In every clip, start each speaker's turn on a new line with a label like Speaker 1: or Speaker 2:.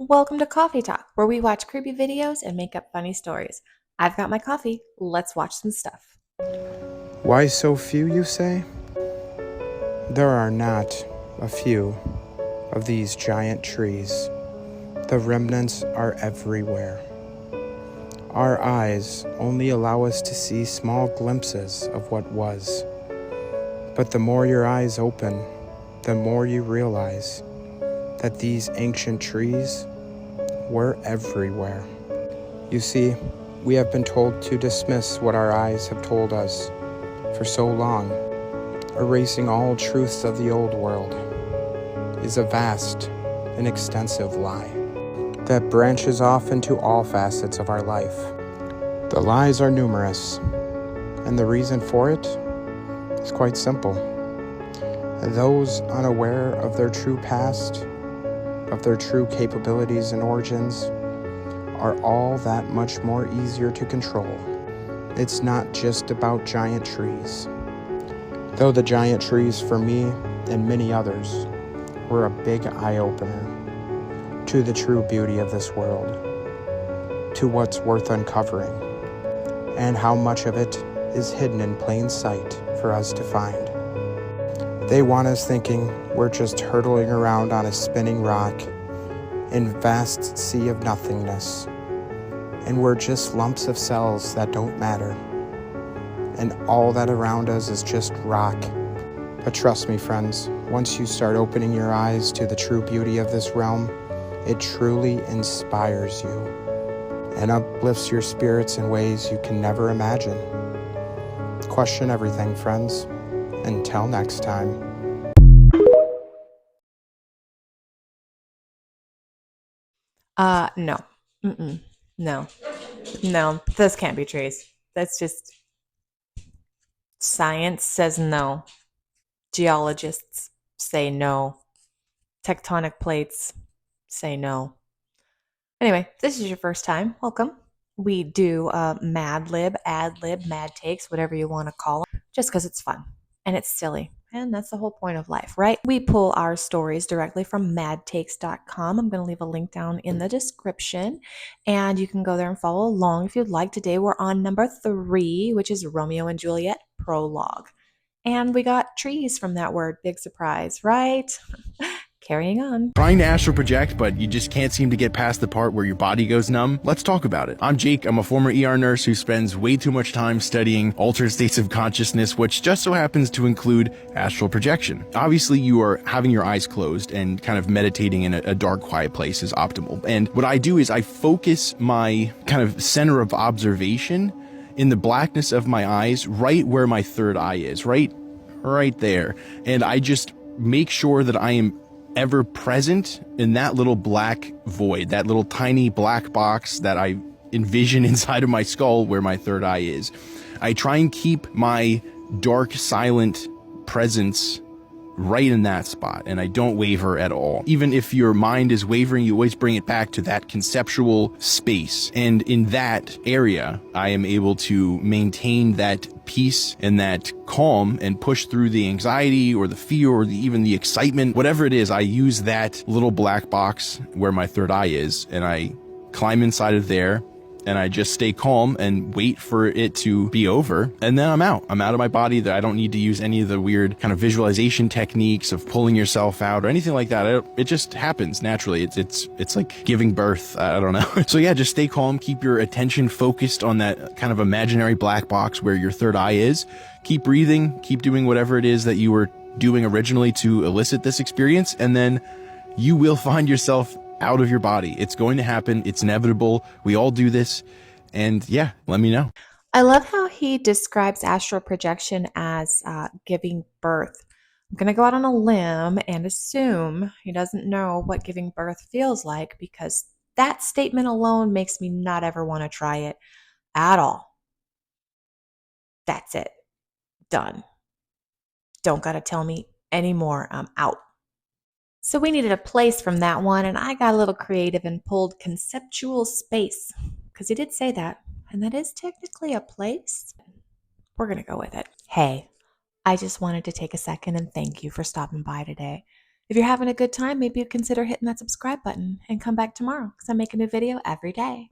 Speaker 1: Welcome to Coffee Talk, where we watch creepy videos and make up funny stories. I've got my coffee. Let's watch some stuff.
Speaker 2: Why so few, you say? There are not a few of these giant trees. The remnants are everywhere. Our eyes only allow us to see small glimpses of what was. But the more your eyes open, the more you realize that these ancient trees were everywhere. You see, we have been told to dismiss what our eyes have told us for so long. Erasing all truths of the old world is a vast and extensive lie that branches off into all facets of our life. The lies are numerous, and the reason for it is quite simple. Those unaware of their true past, of their true capabilities and origins, are all that much more easier to control. It's not just about giant trees. Though the giant trees for me and many others were a big eye-opener to the true beauty of this world, to what's worth uncovering, and how much of it is hidden in plain sight for us to find. They want us thinking we're just hurtling around on a spinning rock in vast sea of nothingness, and we're just lumps of cells that don't matter, and all that around us is just rock. But trust me, friends, once you start opening your eyes to the true beauty of this realm, it truly inspires you and uplifts your spirits in ways you can never imagine. Question everything, friends. Until next time.
Speaker 1: No. No. No, this can't be trees. That's just science says no. Geologists say no. Tectonic plates say no. Anyway, if this is your first time, welcome. We do Mad Lib, Ad Lib, Mad Takes, whatever you want to call them, just because it's fun and it's silly. And that's the whole point of life, right? We pull our stories directly from madtakes.com. I'm going to leave a link down in the description, and you can go there and follow along if you'd like. Today we're on number 3, which is Romeo and Juliet prologue. And we got trees from that word. Big surprise, right? Carrying on.
Speaker 3: Trying to astral project, but you just can't seem to get past the part where your body goes numb? Let's talk about it. I'm Jake. I'm a former ER nurse who spends way too much time studying altered states of consciousness, which just so happens to include astral projection. Obviously, you are having your eyes closed and kind of meditating in a dark, quiet place is optimal. And what I do is I focus my kind of center of observation in the blackness of my eyes, right where my third eye is, right there. And I just make sure that I am ever present in that little black void, that little tiny black box that I envision inside of my skull where my third eye is. I try and keep my dark, silent presence right in that spot, and I don't waver at all. Even if your mind is wavering, you always bring it back to that conceptual space. And in that area, I am able to maintain that peace and that calm and push through the anxiety or the fear or even the excitement. Whatever it is, I use that little black box where my third eye is, and I climb inside of there, and I just stay calm and wait for it to be over, and then I'm out of my body. That I don't need to use any of the weird kind of visualization techniques of pulling yourself out or anything like that. It just happens naturally. It's like giving birth. I don't know. So yeah, just stay calm, keep your attention focused on that kind of imaginary black box where your third eye is. Keep breathing, keep doing whatever it is that you were doing originally to elicit this experience, and then you will find yourself out of your body. It's going to happen. It's inevitable. We all do this. And yeah, let me know.
Speaker 1: I love how he describes astral projection as giving birth. I'm going to go out on a limb and assume he doesn't know what giving birth feels like, because that statement alone makes me not ever want to try it at all. That's it. Done. Don't got to tell me anymore. I'm out. So we needed a place from that one, and I got a little creative and pulled conceptual space, because he did say that, and that is technically a place. We're going to go with it. Hey, I just wanted to take a second and thank you for stopping by today. If you're having a good time, maybe you'd consider hitting that subscribe button and come back tomorrow because I make a new video every day.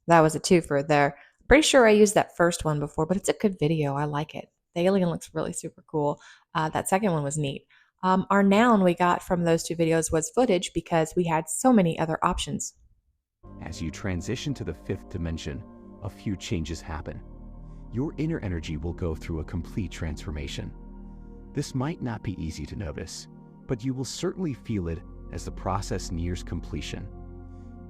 Speaker 1: That was a twofer there. Pretty sure I used that first one before, but it's a good video. I like it. The alien looks really super cool. That second one was neat. Our noun we got from those two videos was footage because we had so many other options.
Speaker 4: As you transition to the fifth dimension, a few changes happen. Your inner energy will go through a complete transformation. This might not be easy to notice, but you will certainly feel it as the process nears completion.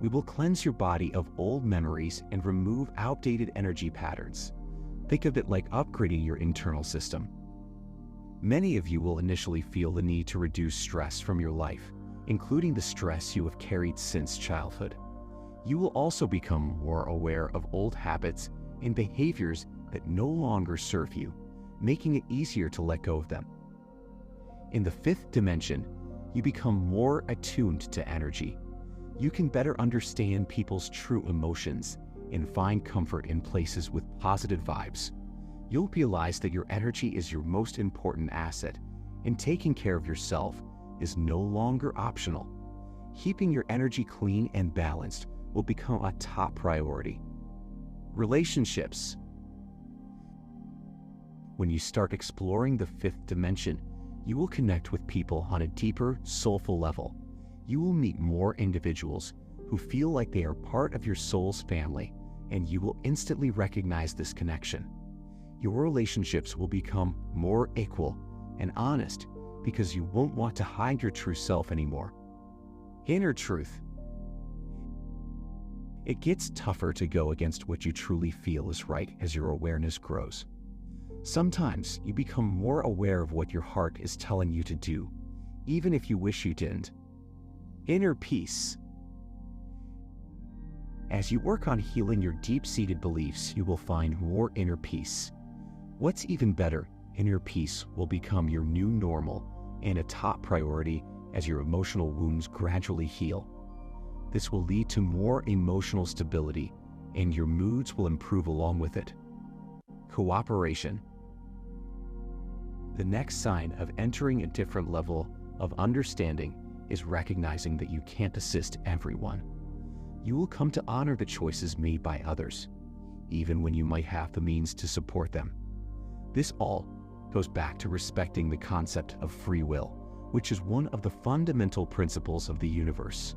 Speaker 4: We will cleanse your body of old memories and remove outdated energy patterns. Think of it like upgrading your internal system. Many of you will initially feel the need to reduce stress from your life, including the stress you have carried since childhood. You will also become more aware of old habits and behaviors that no longer serve you, making it easier to let go of them. In the fifth dimension, you become more attuned to energy. You can better understand people's true emotions and find comfort in places with positive vibes. You'll realize that your energy is your most important asset, and taking care of yourself is no longer optional. Keeping your energy clean and balanced will become a top priority. Relationships. When you start exploring the fifth dimension, you will connect with people on a deeper, soulful level. You will meet more individuals who feel like they are part of your soul's family, and you will instantly recognize this connection. Your relationships will become more equal and honest because you won't want to hide your true self anymore. Inner truth. It gets tougher to go against what you truly feel is right as your awareness grows. Sometimes you become more aware of what your heart is telling you to do, even if you wish you didn't. Inner peace. As you work on healing your deep-seated beliefs, you will find more inner peace. What's even better, inner peace will become your new normal and a top priority as your emotional wounds gradually heal. This will lead to more emotional stability, and your moods will improve along with it. Cooperation. The next sign of entering a different level of understanding is recognizing that you can't assist everyone. You will come to honor the choices made by others, even when you might have the means to support them. This all goes back to respecting the concept of free will, which is one of the fundamental principles of the universe.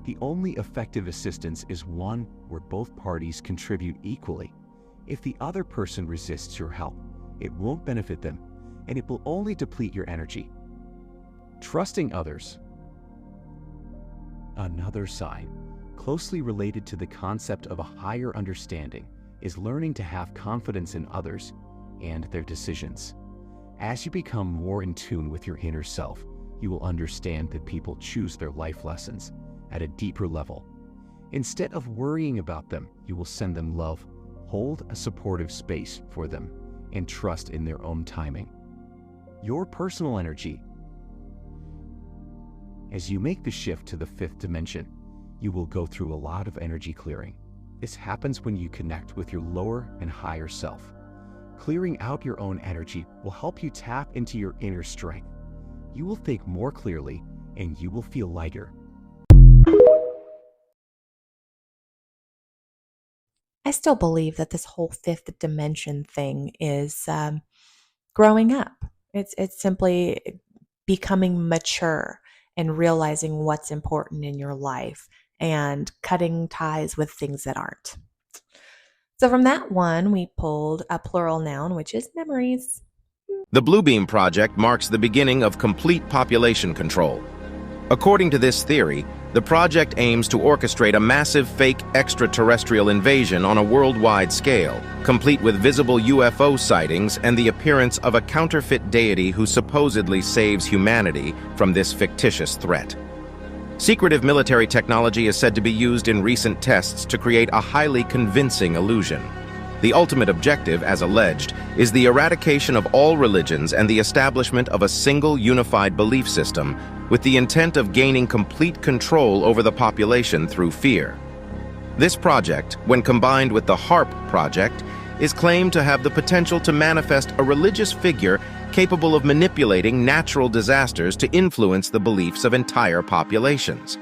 Speaker 4: The only effective assistance is one where both parties contribute equally. If the other person resists your help, it won't benefit them, and it will only deplete your energy. Trusting others. Another sign, closely related to the concept of a higher understanding, is learning to have confidence in others and their decisions. As you become more in tune with your inner self, you will understand that people choose their life lessons at a deeper level. Instead of worrying about them, you will send them love, hold a supportive space for them, and trust in their own timing. Your personal energy. As you make the shift to the fifth dimension, you will go through a lot of energy clearing. This happens when you connect with your lower and higher self. Clearing out your own energy will help you tap into your inner strength. You will think more clearly, and you will feel lighter.
Speaker 1: I still believe that this whole fifth dimension thing is growing up. It's simply becoming mature and realizing what's important in your life and cutting ties with things that aren't. So from that one, we pulled a plural noun, which is memories.
Speaker 5: The Bluebeam Project marks the beginning of complete population control. According to this theory, the project aims to orchestrate a massive fake extraterrestrial invasion on a worldwide scale, complete with visible UFO sightings and the appearance of a counterfeit deity who supposedly saves humanity from this fictitious threat. Secretive military technology is said to be used in recent tests to create a highly convincing illusion. The ultimate objective, as alleged, is the eradication of all religions and the establishment of a single unified belief system with the intent of gaining complete control over the population through fear. This project, when combined with the HARP project, is claimed to have the potential to manifest a religious figure capable of manipulating natural disasters to influence the beliefs of entire populations.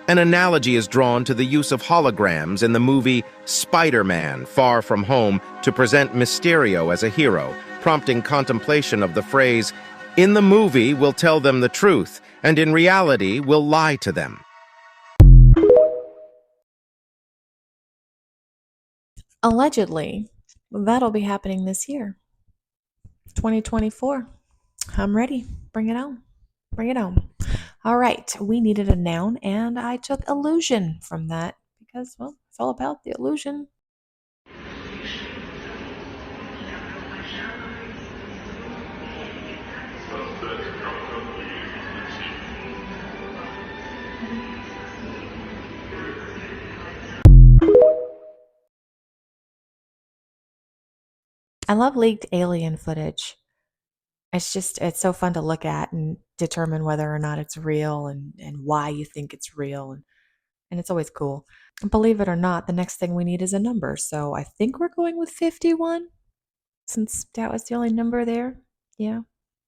Speaker 5: An analogy is drawn to the use of holograms in the movie Spider-Man: Far From Home to present Mysterio as a hero, prompting contemplation of the phrase, "In the movie, we'll tell them the truth, and in reality, we'll lie to them."
Speaker 1: Allegedly, that'll be happening this year, 2024. I'm ready. Bring it on. Bring it on. All right, we needed a noun, and I took illusion from that because, well, it's all about the illusion. I love leaked alien footage. It's so fun to look at and determine whether or not it's real and why you think it's real. And it's always cool. And believe it or not, the next thing we need is a number. So I think we're going with 51 since that was the only number there. Yeah.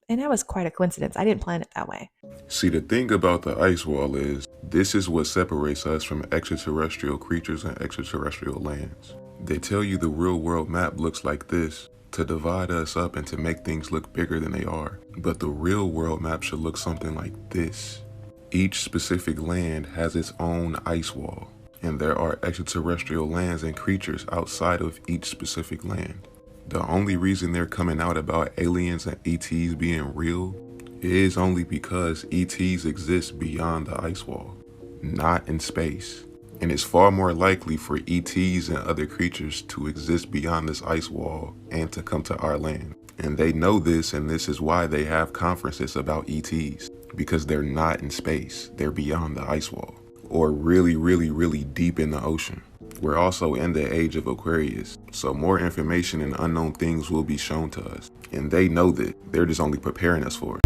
Speaker 1: And that was quite a coincidence. I didn't plan it that way.
Speaker 6: See, the thing about the ice wall is, this is what separates us from extraterrestrial creatures and extraterrestrial lands. They tell you the real world map looks like this, to divide us up and to make things look bigger than they are. But the real world map should look something like this. Each specific land has its own ice wall, and there are extraterrestrial lands and creatures outside of each specific land. The only reason they're coming out about aliens and ETs being real is only because ETs exist beyond the ice wall, not in space. And it's far more likely for ETs and other creatures to exist beyond this ice wall and to come to our land. And they know this, and this is why they have conferences about ETs, because they're not in space, they're beyond the ice wall, or really, really, really deep in the ocean. We're also in the age of Aquarius, so more information and unknown things will be shown to us. And they know that, they're just only preparing us for it.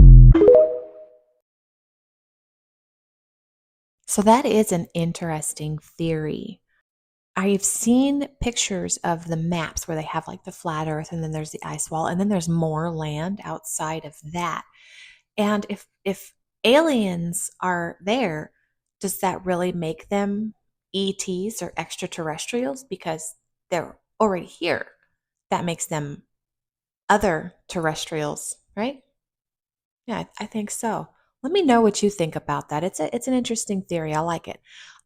Speaker 1: So that is an interesting theory. I've seen pictures of the maps where they have like the flat earth and then there's the ice wall and then there's more land outside of that. And if aliens are there, does that really make them ETs or extraterrestrials because they're already here? That makes them other terrestrials, right? Yeah, I think so. Let me know what you think about that. It's an interesting theory. I like it.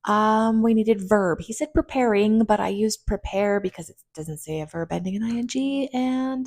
Speaker 1: We needed verb. He said preparing, but I used prepare because it doesn't say a verb ending in ing, and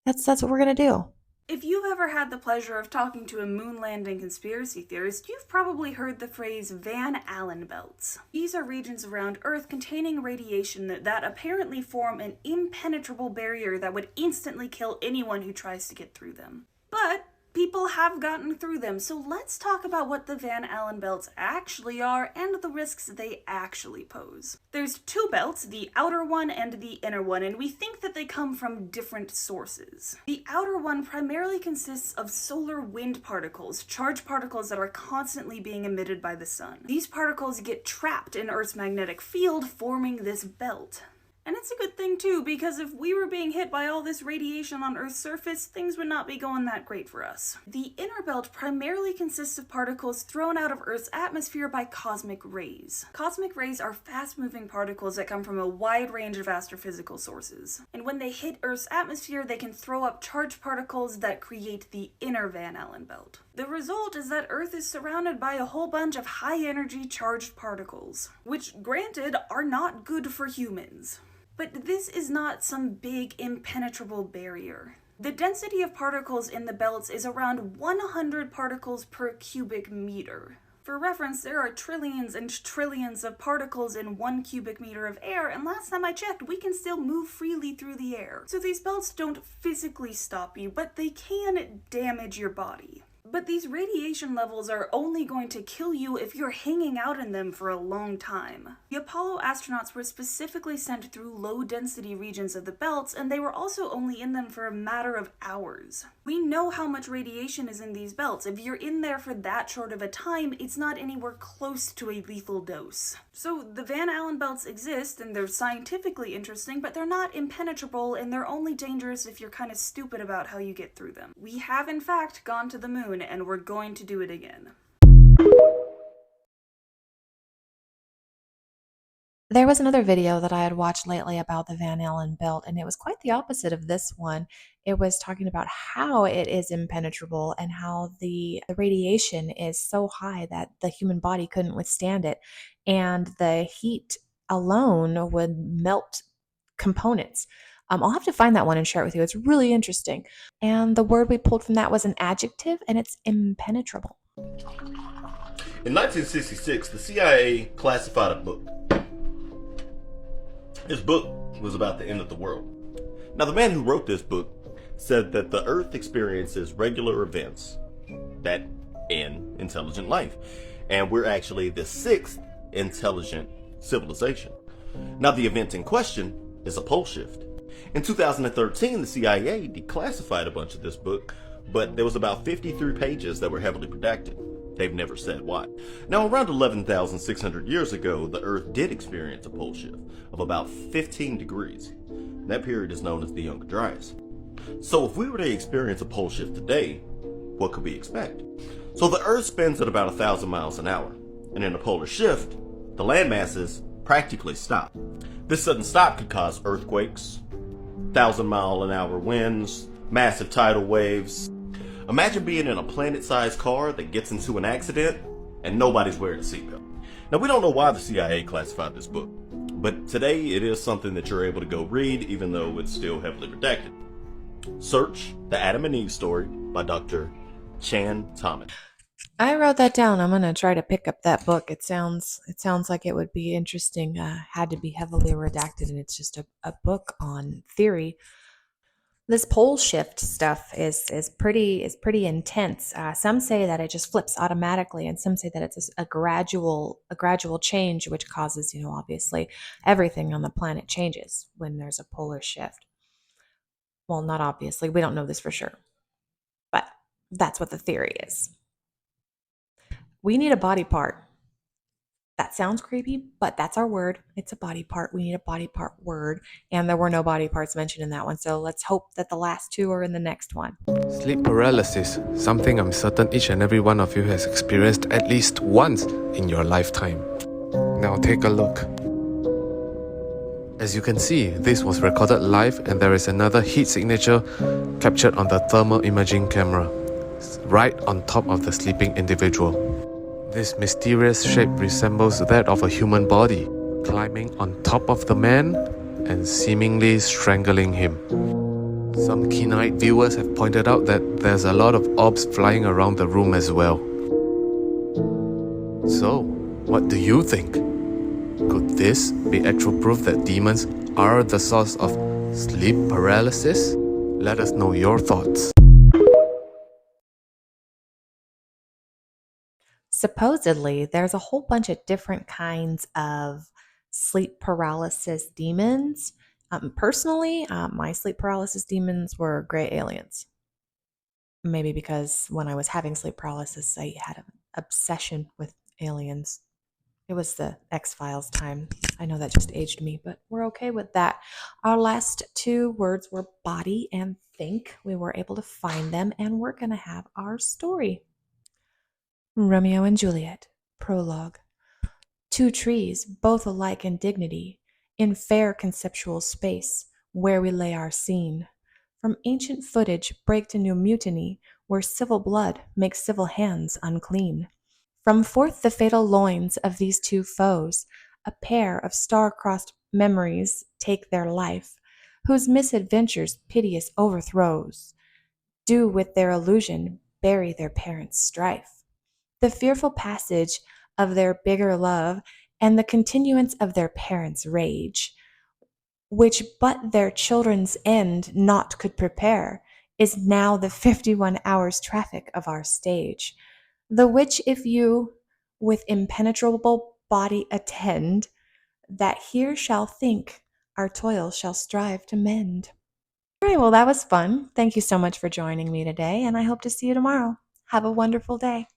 Speaker 1: that's what we're gonna do.
Speaker 7: If you've ever had the pleasure of talking to a moon landing conspiracy theorist, you've probably heard the phrase Van Allen belts. These are regions around Earth containing radiation that apparently form an impenetrable barrier that would instantly kill anyone who tries to get through them. But people have gotten through them, so let's talk about what the Van Allen belts actually are and the risks they actually pose. There's two belts, the outer one and the inner one, and we think that they come from different sources. The outer one primarily consists of solar wind particles, charged particles that are constantly being emitted by the sun. These particles get trapped in Earth's magnetic field, forming this belt. And it's a good thing too, because if we were being hit by all this radiation on Earth's surface, things would not be going that great for us. The inner belt primarily consists of particles thrown out of Earth's atmosphere by cosmic rays. Cosmic rays are fast-moving particles that come from a wide range of astrophysical sources. And when they hit Earth's atmosphere, they can throw up charged particles that create the inner Van Allen belt. The result is that Earth is surrounded by a whole bunch of high-energy charged particles, which, granted, are not good for humans. But this is not some big impenetrable barrier. The density of particles in the belts is around 100 particles per cubic meter. For reference, there are trillions and trillions of particles in 1 cubic meter of air, and last time I checked, we can still move freely through the air. So these belts don't physically stop you, but they can damage your body. But these radiation levels are only going to kill you if you're hanging out in them for a long time. The Apollo astronauts were specifically sent through low-density regions of the belts, and they were also only in them for a matter of hours. We know how much radiation is in these belts. If you're in there for that short of a time, it's not anywhere close to a lethal dose. So the Van Allen belts exist, and they're scientifically interesting, but they're not impenetrable, and they're only dangerous if you're kind of stupid about how you get through them. We have, in fact, gone to the moon, and we're going to do it again.
Speaker 1: There was another video that I had watched lately about the Van Allen belt, and it was quite the opposite of this one. It was talking about how it is impenetrable and how the radiation is so high that the human body couldn't withstand it, and the heat alone would melt components. I'll have to find that one and share it with you. It's really interesting. And the word we pulled from that was an adjective, and it's impenetrable.
Speaker 8: In 1966, the CIA classified a book. This book was about the end of the world. Now, the man who wrote this book said that the Earth experiences regular events that end intelligent life, and we're actually the 6th intelligent civilization. Now, the event in question is a pole shift. In 2013, the CIA declassified a bunch of this book, but there was about 53 pages that were heavily redacted. They've never said why. Now, around 11,600 years ago, the Earth did experience a pole shift of about 15 degrees. That period is known as the Younger Dryas. So if we were to experience a pole shift today, what could we expect? So the Earth spins at about 1,000 miles an hour, and in a polar shift, the land masses practically stop. This sudden stop could cause earthquakes, 1,000-mile-an-hour winds, massive tidal waves. Imagine being in a planet-sized car that gets into an accident and nobody's wearing a seatbelt. Now, we don't know why the CIA classified this book, but today it is something that you're able to go read, even though it's still heavily redacted. Search The Adam and Eve Story by Dr. Chan Thomas.
Speaker 1: I wrote that down. I'm gonna try to pick up that book. It sounds like it would be interesting. Had to be heavily redacted, and it's just a book on theory. This pole shift stuff is pretty intense. Some say that it just flips automatically, and some say that it's a gradual change, which causes, obviously everything on the planet changes when there's a polar shift. Well, not obviously, we don't know this for sure, but that's what the theory is. We need a body part. That sounds creepy, but that's our word. It's a body part. We need a body part word. And there were no body parts mentioned in that one. So let's hope that the last two are in the next one.
Speaker 9: Sleep paralysis, something I'm certain each and every one of you has experienced at least once in your lifetime. Now take a look. As you can see, this was recorded live, and there is another heat signature captured on the thermal imaging camera, right on top of the sleeping individual. This mysterious shape resembles that of a human body, climbing on top of the man and seemingly strangling him. Some keen-eyed viewers have pointed out that there's a lot of orbs flying around the room as well. So, what do you think? Could this be actual proof that demons are the source of sleep paralysis? Let us know your thoughts.
Speaker 1: Supposedly, there's a whole bunch of different kinds of sleep paralysis demons. Personally, my sleep paralysis demons were gray aliens. Maybe because when I was having sleep paralysis, I had an obsession with aliens. It was the X-Files time. I know that just aged me, but we're okay with that. Our last two words were body and think. We were able to find them, and we're going to have our story. Romeo and Juliet, prologue. Two trees, both alike in dignity, in fair conceptual space, where we lay our scene. From ancient footage break to new mutiny, where civil blood makes civil hands unclean. From forth the fatal loins of these two foes, a pair of star-crossed memories take their life, whose misadventures piteous overthrows do with their illusion bury their parents' strife. The fearful passage of their bigger love and the continuance of their parents' rage, which but their children's end not could prepare, is now the 51 hours traffic of our stage. The which if you with impenetrable body attend, that here shall think, our toil shall strive to mend. All right, well, that was fun. Thank you so much for joining me today, and I hope to see you tomorrow. Have a wonderful day.